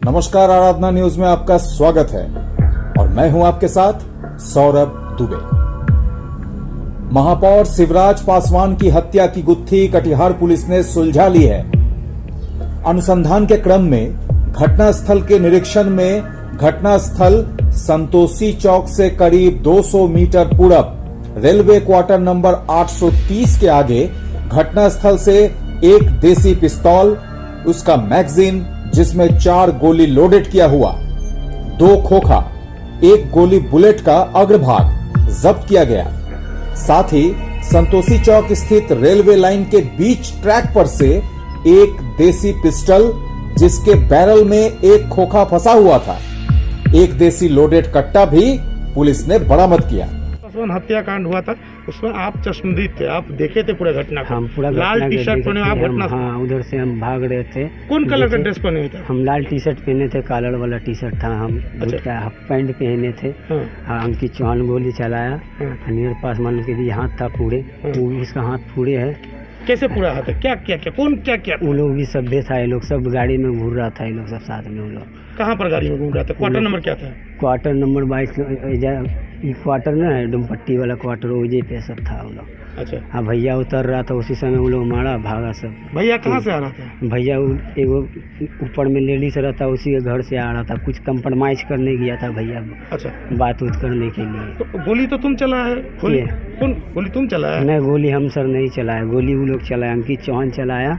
नमस्कार, आराधना न्यूज में आपका स्वागत है और मैं हूं आपके साथ सौरभ दुबे। महापौर शिवराज पासवान की हत्या की गुत्थी कटिहार पुलिस ने सुलझा ली है। अनुसंधान के क्रम में घटनास्थल के निरीक्षण में घटनास्थल संतोषी चौक से करीब 200 मीटर पूरब रेलवे क्वार्टर नंबर 830 के आगे घटनास्थल से एक देसी पिस्तौल, उसका मैगजीन जिसमें 4 गोली लोडेड किया हुआ, 2 खोखा, 1 गोली बुलेट का अग्रभाग जब्त किया गया। साथ ही संतोषी चौक स्थित रेलवे लाइन के बीच ट्रैक पर से एक देसी पिस्टल जिसके बैरल में 1 खोखा फंसा हुआ था, 1 देसी लोडेड कट्टा भी पुलिस ने बरामद किया। हत्याकांड हुआ था, उसमें आप चश्मदीद थे, आप देखे थे पूरे घटना को। हम पूरा लाल टी शर्ट पहने आप घटना, हाँ, उधर से हम भाग रहे थे। कौन कलर का ड्रेस पहने थे? हम लाल टी शर्ट पहने थे, कॉलर वाला टी शर्ट था। हम हाफ पैंट पहने थे। अंकित चौहान गोली चलाया, नीरज पासवान के भी हाथ था पूरे, उसका हाथ पूरे है। कैसे पूरा हाथ है? क्या क्या क्या कौन क्या क्या? वो लोग भी सभ्य था, ये लोग सब गाड़ी में घूर रहा था, ये लोग सब साथ में। वो लोग कहाँ पर गाड़ी में घूम रहा था? क्वार्टर नंबर क्या था? क्वार्टर नंबर 22 क्वार्टर ना है, डुमपट्टी वाला क्वार्टर, वही पे सब था वो लोग। अच्छा। हाँ, भैया उतर रहा था, उसी समय वो लोग मारा, भागा सब। भैया कहाँ से आ रहा था? भैया एगो ऊपर में लेडीज रहता, उसी के घर से आ रहा था, कुछ कंप्रोमाइज करने गया था भैया। अच्छा। बात उत करने के लिए। तो गोली तो तुम चला है? कौन गोली तुम चलाया? नहीं, गोली हम सर नहीं चलाया, गोली वो लोग चलाया। अंकित चौहान चलाया,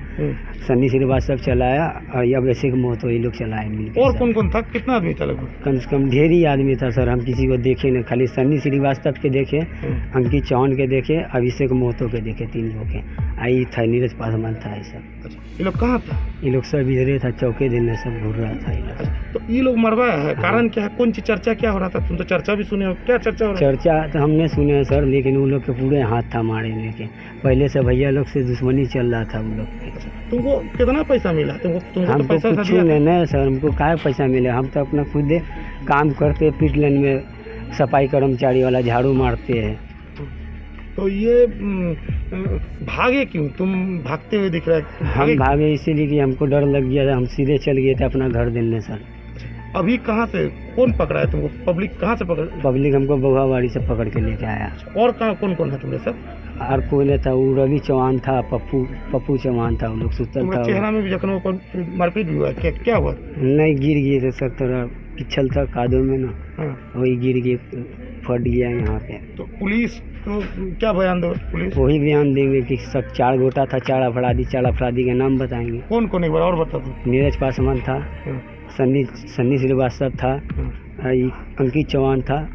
सन्नी श्रीवास्तव चलाया और अभिषेक महतो ये लोग चलाए मिलकर। और कौन कौन था? कितना आदमी था लगभग? कम से कम ढेर ही आदमी था सर, हम किसी को देखे नहीं, खाली सन्नी श्रीवास्तव के देखे, अंकित चौहान के देखे, अभिषेक महतो के देखे, 3 लोग के। आई था नीरज पासवान था ये सब। अच्छा, ये लोग कहाँ था? ये लोग सब इधरे था, चौके दिन में सब घूर रहा था ये लोग। तो ये लोग मरवाया है, कारण क्या है? कौन सी चर्चा क्या हो रहा था? तुम तो चर्चा भी सुने हो, क्या चर्चा हो रहा है? चर्चा तो हमने सुने हैं सर, लेकिन वो लोग के पूरे हाथ था मारने के। पहले से भैया लोग से दुश्मनी चल रहा था वो लोग। तुमको कितना पैसा मिला? तुमको हमको तो पैसा कुछ नहीं सर, हमको क्या पैसा मिले, हम तो अपना खुद काम करते, पिट लाइन में सफाई कर्मचारी वाला झाड़ू मारते हैं। तो ये भागे क्यों? तुम भागते हुए दिख रहा है। हम भागे इसीलिए कि हमको डर लग गया था, हम सीधे चल गए थे अपना घर देने सर। अभी कहाँ से कौन पकड़ा है तुमको? पब्लिक कहाँ से पकड़? पब्लिक हमको बगुआबाड़ी से पकड़ के लेके आया। और कहाँ कौन कौन है तुम्हारे साथ? और कोई नहीं था, वो रवि चौहान था, पप्पू चौहान था, वो लोग सुतल था। चेहरा में भी जख्म, मारपीट भी हुआ? क्या हुआ? नहीं, गिर गए थे सर, थोड़ा पिछल था कादो में ना, वही गिर गए, फट गया यहाँ पे। तो पुलिस तो क्या बयान दो? पुलिस वही बयान देंगे कि सब 4 गोटा था, 4 अपराधी के नाम बताएंगे। कौन कौन, एक बार और बता दो। नीरज पासवान था, सन्नी श्रीवास्तव था, अंकित चौहान था,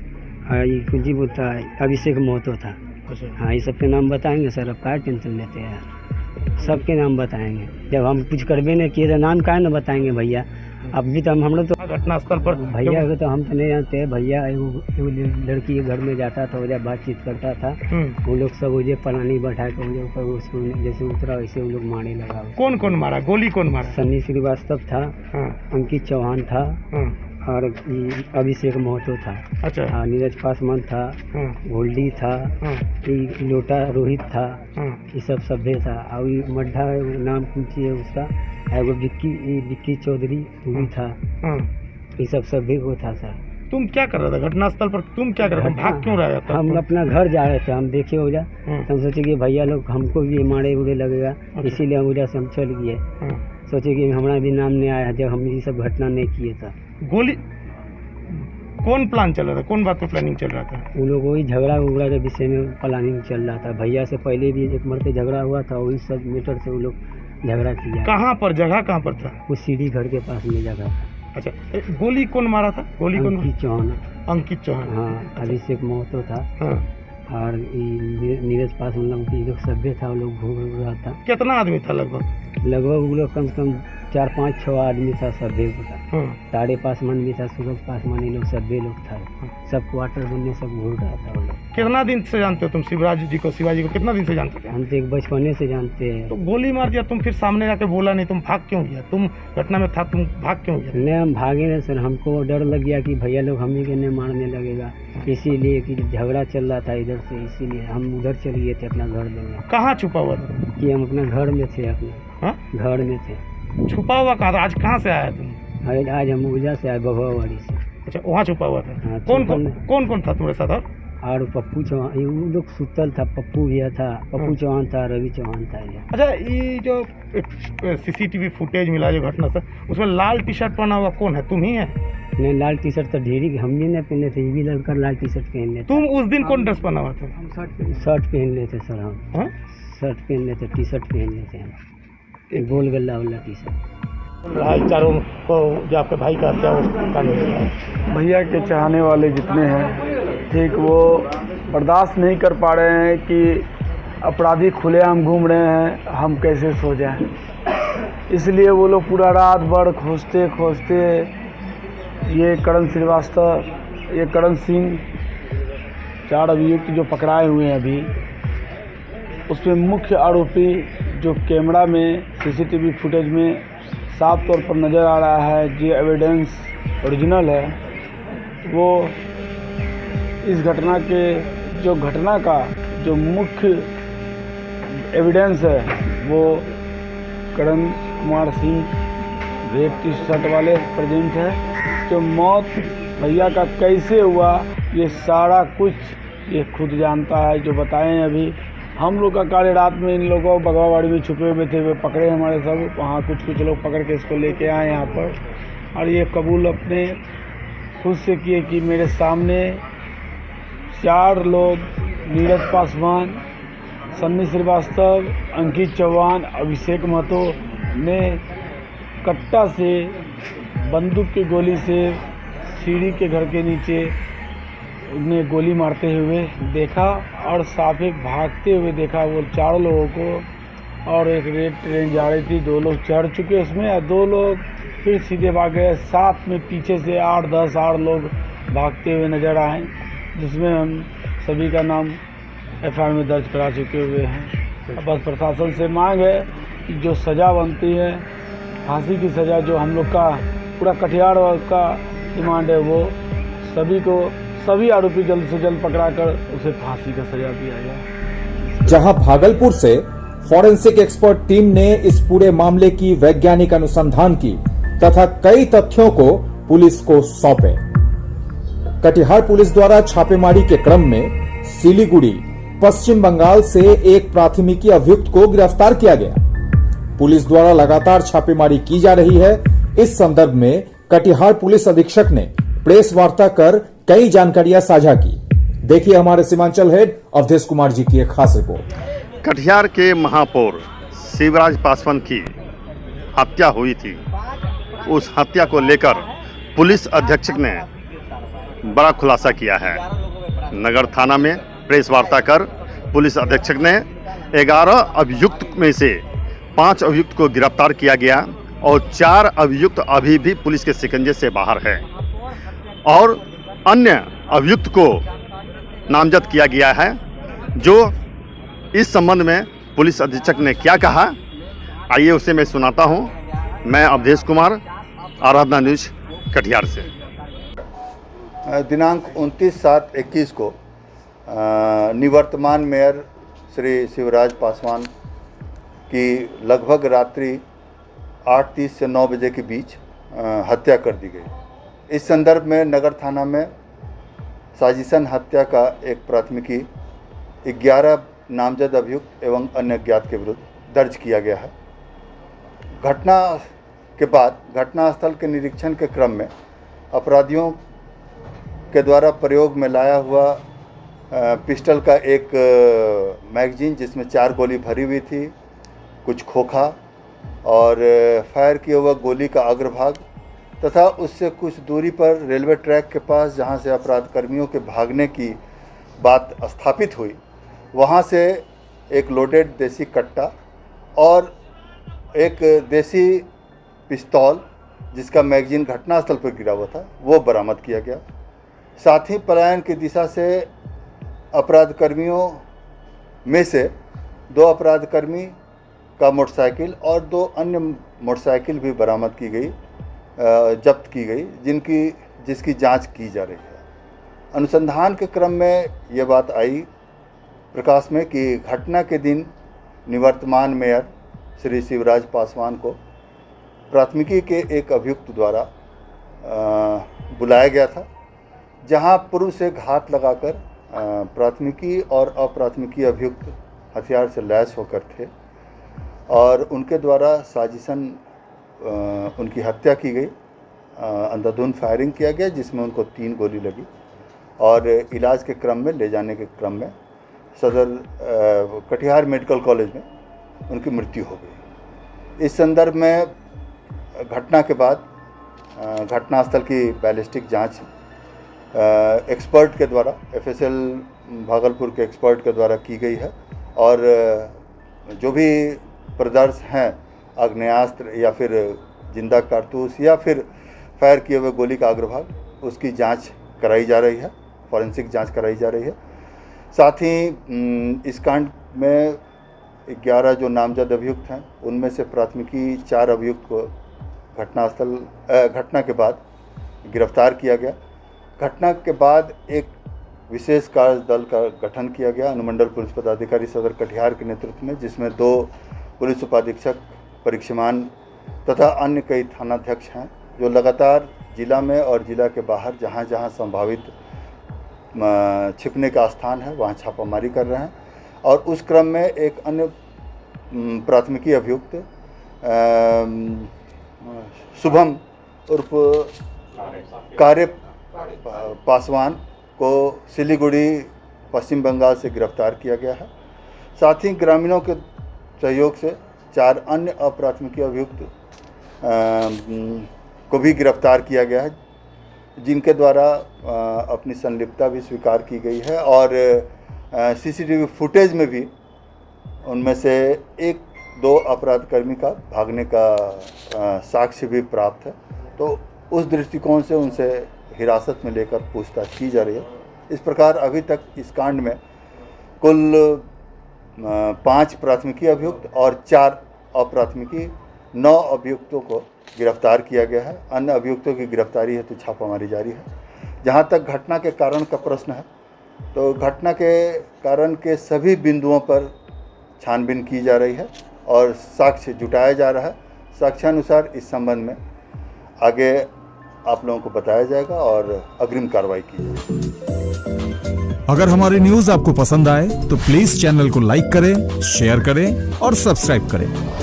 कुछ बोलता है अभिषेक महतो था। हाँ, ये सबके नाम बताएंगे सर, अब क्या टेंशन लेते हैं, सबके नाम बताएंगे। जब हम कुछ करबे नहीं किए तो नाम क्या न बताएंगे भैया? अब भी तो हम लोग तो घटनास्थल पर भैया को तो हम तो नहीं जानते। भैया एगो लड़की के घर में जाता था, वजह बातचीत करता था, वो लोग सब वजह पलानी बैठा के वजह ऊपर उसको जैसे उतरा वैसे वो लोग मारने लगा। कौन कौन मारा? गोली कौन मारा? सन्नी श्रीवास्तव था, अंकित चौहान था, और अभिषेक महतो था। अच्छा। हाँ, नीरज पासवान था, गोल्डी था, लोटा रोहित था, ये सब सभ्य था। और मड्ढा नाम पूछिए उसका, एगो विक्की चौधरी भी था, ये सब सभ्य को था सर। तुम क्या कर रहा था घटनास्थल पर? तुम क्या कर रहा था? भाग क्यों रहा था? हम अपना घर जा रहे थे, हम देखे हो जा, हम सोचे कि भैया लोग हमको भी मारे उड़े लगेगा, इसीलिए हम उधर से हम चल गए। सोचे कि हमारा भी नाम नहीं आया जब हम ये सब घटना नहीं किए था। गोली कौन प्लान चल रहा था? कौन बात पर प्लानिंग चल रहा था? वो लोग वही झगड़ा उगड़ा के विषय में प्लानिंग चल रहा था। भैया से पहले भी एक मरते झगड़ा हुआ था, वही सब मैटर से वो लोग झगड़ा किया। कहाँ पर? जगह कहाँ पर था? वो सीढ़ी घर के पास में जगह था। अच्छा, गोली कौन मारा था? गोली कौन? अंकित चौहान। हाँ, अभिषेक महतो था, और नीरज पासवान के लोग सभ्य था, वो लोग घूम रहा था। कितना आदमी था लगभग? वो लोग कम से कम 4-5-6 आदमी था, सभ्य था। ताड़े पासवान भी था, सूरज पासवान, ये लोग सभ्य लोग था। सब क्वार्टर बनने सब घूर रहा था वो लोग। कितना दिन से जानते हो तुम शिवाजी को कितना दिन से जानते थे? हम तो एक बचपने से जानते हैं। तो गोली मार दिया, तुम फिर सामने जाके बोला नहीं, तुम भाग क्यों गया? तुम घटना में था, तुम भाग क्यों गया? नहीं, हम भागे नहीं सर, हमको डर लग गया कि भैया लोग हमें के नहीं मारने लगेगा, इसीलिए कि झगड़ा चल रहा था इधर से, इसीलिए हम उधर चल गए थे अपना घर देने। कहाँ छुपा हुआ था? कि हम अपना घर में थे, अपने घर में थे। छुपा हुआ कहाँ था? आज कहाँ से आया तुम? आज हम ऊर्जा से आए बघवावाड़ी से। अच्छा, वहाँ छुपा हुआ था। हाँ, कौन छुपा कौन नहीं। कौन कौन था तुम्हारे साथ? और पप्पू चौहान, ये वो लोग सुतल था, पप्पू भैया था, पप्पू चौहान था, रवि चौहान था ये। अच्छा, ये जो सीसीटीवी फुटेज मिला जो घटना से, उसमें लाल टी शर्ट पहना हुआ कौन है? तुम ही है? नहीं, लाल टी शर्ट तो ढेरी हम भी नहीं पहने थे, ये भी लड़का लाल टी शर्ट पहन लेते। तुम उस दिन कौन ड्रेस पहना हुआ था? शर्ट पहन लेते सर हम। हाँ? शर्ट पहन लेते, टी शर्ट पहन लेते हैं, गोल गला वाला टी शर्ट। भाईचारों को जो आपके भाई का हत्या उसका नहीं, भैया के चाहने वाले जितने हैं, ठीक, वो बर्दाश्त नहीं कर पा रहे हैं कि अपराधी खुलेआम घूम रहे हैं, हम कैसे सो जाएं। इसलिए वो लोग पूरा रात भर खोजते खोजते ये करण श्रीवास्तव, ये करण सिंह, 4 अभियुक्त जो पकड़ाए हुए हैं अभी, उसमें मुख्य आरोपी जो कैमरा में सीसीटीवी फुटेज में साफ तौर पर नज़र आ रहा है, जो एविडेंस ओरिजिनल है, वो इस घटना के घटना का जो मुख्य एविडेंस है वो Karan Kumar Singh red T shirt वाले प्रेजेंट है। तो मौत भैया का कैसे हुआ ये सारा कुछ ये खुद जानता है, जो बताएं अभी। हम लोग का कार्य रात में इन लोगों को बगवावाड़ी में छुपे हुए थे, वे पकड़े हमारे सब, वहाँ कुछ लोग पकड़ के इसको लेके आए यहाँ पर, और ये कबूल अपने खुद से किए कि मेरे सामने 4 लोग, नीरज पासवान, सन्नी श्रीवास्तव, अंकित चौहान, अभिषेक महतो ने कट्टा से बंदूक की गोली से सीढ़ी के घर के नीचे उन्हें गोली मारते हुए देखा, और साफे भागते हुए देखा वो 4 लोगों को। और एक रेड ट्रेन जा रही थी, 2 लोग चढ़ चुके उसमें, और 2 लोग फिर सीधे भाग गए। साथ में पीछे से 8-10 और लोग भागते हुए नजर आए, जिसमें हम सभी का नाम एफआईआर में दर्ज करा चुके हुए हैं। अब बस प्रशासन से मांग है कि जो सज़ा बनती है, फांसी की सज़ा, जो हम लोग का पूरा कटिहार का डिमांड है, वो सभी आरोपी जल्द से जल्द पकड़ाकर उसे फांसी का सजा दिया जाए। जहां भागलपुर से फॉरेंसिक एक्सपर्ट टीम ने इस पूरे मामले की वैज्ञानिक अनुसंधान की तथा कई तथ्यों को पुलिस को सौंपे। कटिहार पुलिस द्वारा छापेमारी के क्रम में सिलीगुड़ी, पश्चिम बंगाल से एक प्राथमिकी अभियुक्त को गिरफ्तार किया गया। पुलिस द्वारा लगातार छापेमारी की जा रही है। इस संदर्भ में कटिहार पुलिस अधीक्षक ने प्रेस वार्ता कर कई जानकारियां साझा की। देखिए हमारे सीमांचल हेड अवधेश कुमार जी की एक खास रिपोर्ट। कटिहार के महापौर शिवराज पासवान की हत्या हुई थी। उस हत्या को लेकर पुलिस अधीक्षक ने बड़ा खुलासा किया है। नगर थाना में प्रेस वार्ता कर पुलिस अधीक्षक ने 11 अभियुक्त में से 5 अभियुक्त को गिरफ्तार किया गया और 4 अभियुक्त अभी भी पुलिस के शिकंजे से बाहर है और अन्य अभियुक्त को नामजद किया गया है। जो इस संबंध में पुलिस अधीक्षक ने क्या कहा, आइए उसे मैं सुनाता हूं। मैं अवधेश कुमार, आराधना न्यूज, कटिहार से। दिनांक 29/7/21 को निवर्तमान मेयर श्री शिवराज पासवान की लगभग रात्रि 8:30 से 9 बजे के बीच हत्या कर दी गई। इस संदर्भ में नगर थाना में साजिशन हत्या का एक प्राथमिकी 11 नामजद अभियुक्त एवं अन्य अज्ञात के विरुद्ध दर्ज किया गया है। घटना के बाद घटनास्थल के निरीक्षण के क्रम में अपराधियों के द्वारा प्रयोग में लाया हुआ पिस्टल का एक मैगजीन जिसमें 4 गोली भरी हुई थी, कुछ खोखा और फायर किया हुआ गोली का अग्रभाग तथा उससे कुछ दूरी पर रेलवे ट्रैक के पास जहां से अपराध कर्मियों के भागने की बात स्थापित हुई, वहां से एक लोडेड देसी कट्टा और एक देसी पिस्तौल जिसका मैगजीन घटनास्थल पर गिरा हुआ था वो बरामद किया गया। साथ ही पलायन की दिशा से अपराध कर्मियों में से 2 अपराध कर्मी का मोटरसाइकिल और 2 अन्य मोटरसाइकिल भी बरामद की गई, जब्त की गई, जिसकी जांच की जा रही है। अनुसंधान के क्रम में ये बात आई प्रकाश में कि घटना के दिन निवर्तमान मेयर श्री शिवराज पासवान को प्राथमिकी के एक अभियुक्त द्वारा बुलाया गया था, जहां पूर्व से घात लगाकर प्राथमिकी और अप्राथमिकी अभियुक्त हथियार से लैस होकर थे और उनके द्वारा साजिशन उनकी हत्या की गई। अंधाधुंध फायरिंग किया गया जिसमें उनको 3 गोली लगी और इलाज के क्रम में ले जाने के क्रम में सदर कटिहार मेडिकल कॉलेज में उनकी मृत्यु हो गई। इस संदर्भ में घटना के बाद घटनास्थल की बैलिस्टिक जांच एक्सपर्ट के द्वारा एफएसएल भागलपुर के एक्सपर्ट के द्वारा की गई है और जो भी प्रदर्श हैं आग्नेयास्त्र या फिर जिंदा कारतूस या फिर फायर किए हुए गोली का अग्रभाग, उसकी जांच कराई जा रही है, फॉरेंसिक जांच कराई जा रही है। साथ ही इस कांड में 11 जो नामजद अभियुक्त हैं उनमें से प्राथमिकी 4 अभियुक्त को घटना के बाद गिरफ्तार किया गया। घटना के बाद एक विशेष कार्य दल का गठन किया गया अनुमंडल पुलिस पदाधिकारी सदर कटिहार के नेतृत्व में, जिसमें 2 पुलिस उपाधीक्षक, परीक्षमान तथा अन्य कई थानाध्यक्ष हैं जो लगातार जिला में और जिला के बाहर जहां जहां संभावित छिपने का स्थान है वहां छापामारी कर रहे हैं। और उस क्रम में एक अन्य प्राथमिकी अभियुक्त शुभम उर्फ कार्य पासवान को सिलीगुड़ी पश्चिम बंगाल से गिरफ्तार किया गया है। साथ ही ग्रामीणों के सहयोग से 4 अन्य अप्राथमिकी अभियुक्त को भी गिरफ्तार किया गया है, जिनके द्वारा अपनी संलिप्तता भी स्वीकार की गई है और सीसीटीवी फुटेज में भी उनमें से 1-2 अपराधकर्मी का भागने का साक्ष्य भी प्राप्त है। तो उस दृष्टिकोण से उनसे हिरासत में लेकर पूछताछ की जा रही है। इस प्रकार अभी तक इस कांड में कुल 5 प्राथमिकी अभियुक्त और 4 अप्राथमिकी 9 अभियुक्तों को गिरफ्तार किया गया है। अन्य अभियुक्तों की गिरफ्तारी हेतु छापामारी जारी है। जहां तक घटना के कारण का प्रश्न है तो घटना के कारण के सभी बिंदुओं पर छानबीन की जा रही है और साक्ष्य जुटाया जा रहा है। साक्ष्यानुसार इस संबंध में आगे आप लोगों को बताया जाएगा और अग्रिम कार्रवाई की जाएगी। अगर हमारे न्यूज आपको पसंद आए तो प्लीज चैनल को लाइक करें, शेयर करें और सब्सक्राइब करें।